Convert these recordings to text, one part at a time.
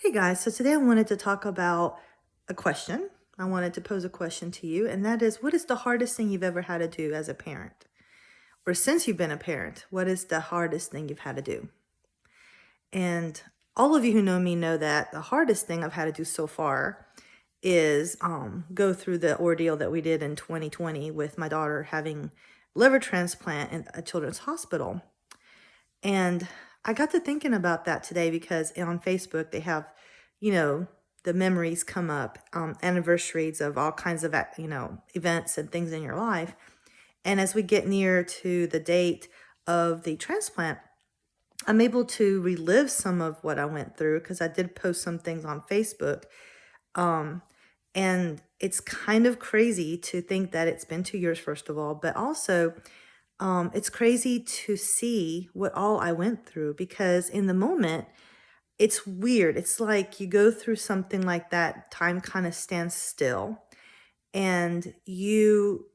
Hey guys, so today I wanted to talk about a question. I wanted to pose a question to you, and that is, what is the hardest thing you've ever had to do as a parent? Or since you've been a parent, what is the hardest thing you've had to do? And all of you who know me know that the hardest thing I've had to do so far is go through the ordeal that we did in 2020 with my daughter having liver transplant in a children's hospital. And I got to thinking about that today because on Facebook they have, you know, the memories come up, anniversaries of all kinds of, events and things in your life. And as we get near to the date of the transplant, I'm able to relive some of what I went through because I did post some things on Facebook. Um, and it's kind of crazy to think that it's been 2 years, first of all, but also it's crazy to see what all I went through because in the moment, it's weird. It's like you go through something like that, time kind of stands still and you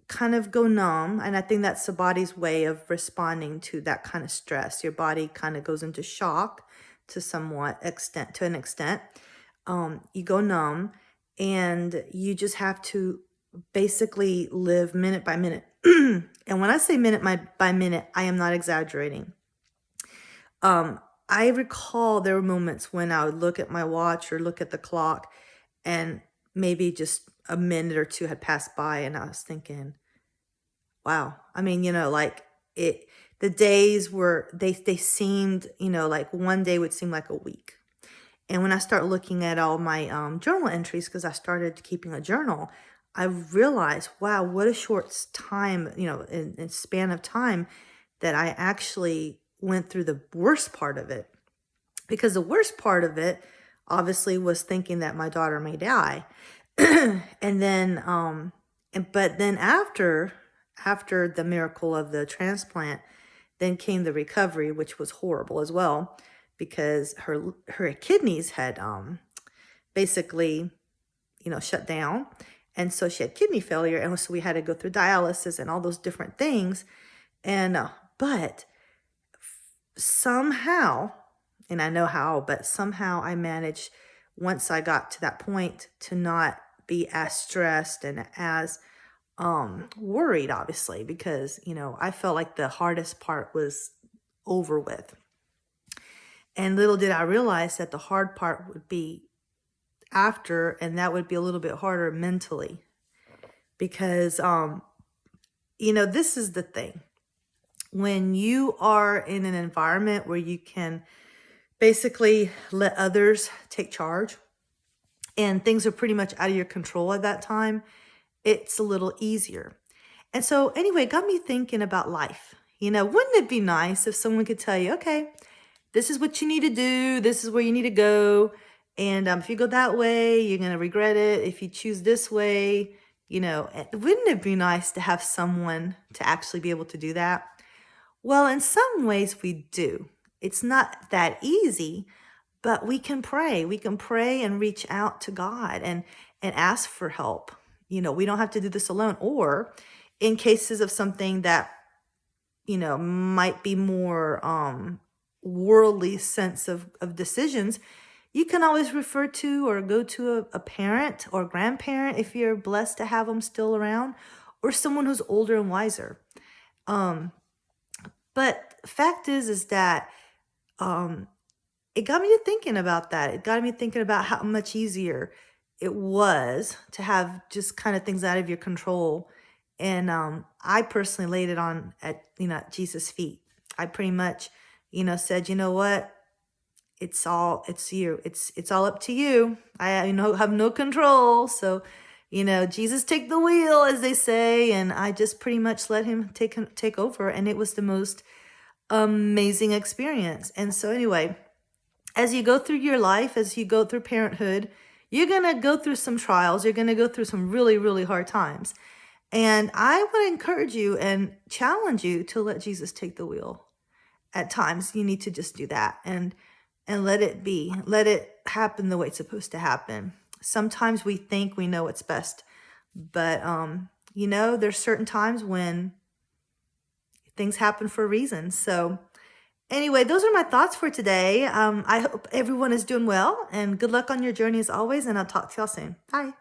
kind of go numb. And I think that's the body's way of responding to that kind of stress. Your body kind of goes into shock to an extent. You go numb and you just have to basically live minute by minute. And when I say minute by minute, I am not exaggerating. I recall there were moments when I would look at my watch or look at the clock and maybe just a minute or two had passed by and I was thinking, wow. I mean, the days were, they seemed, like one day would seem like a week. And when I start looking at all my journal entries, because I started keeping a journal, I realized, wow, what a short time, in span of time that I actually went through the worst part of it. Because the worst part of it, obviously, was thinking that my daughter may die. And then, but then after the miracle of the transplant, then came the recovery, which was horrible as well, because her kidneys had basically, shut down. And so she had kidney failure. And so we had to go through dialysis and all those different things. And, but somehow, and I know how, but somehow I managed, once I got to that point, to not be as stressed and as worried, obviously, because, I felt like the hardest part was over with. And little did I realize that the hard part would be after, and that would be a little bit harder mentally. Because, this is the thing. When you are in an environment where you can basically let others take charge and things are pretty much out of your control at that time, it's a little easier. And so anyway, it got me thinking about life. Wouldn't it be nice if someone could tell you, okay, this is what you need to do. This is where you need to go. And if you go that way, you're going to regret it. If you choose this way, wouldn't it be nice to have someone to actually be able to do that? Well, in some ways we do. It's not that easy, but we can pray. We can pray and reach out to God and ask for help. We don't have to do this alone. Or in cases of something that, might be more worldly sense of decisions, you can always refer to or go to a parent or grandparent if you're blessed to have them still around, or someone who's older and wiser. But fact is that it got me to thinking about that. It got me thinking about how much easier it was to have just kind of things out of your control. And I personally laid it on at Jesus' feet. I pretty much, said, you know what? It's you. It's all up to you. I have no control. So, Jesus, take the wheel, as they say. And I just pretty much let him take over. And it was the most amazing experience. And so anyway, as you go through your life, as you go through parenthood, you're going to go through some trials. You're going to go through some really, really hard times. And I want to encourage you and challenge you to let Jesus take the wheel. At times, you need to just do that and let it be. Let it happen the way it's supposed to happen. Sometimes we think we know what's best, but there's certain times when things happen for a reason. So, Anyway, those are my thoughts for today. I hope everyone is doing well, and good luck on your journey as always, and I'll talk to y'all soon. Bye.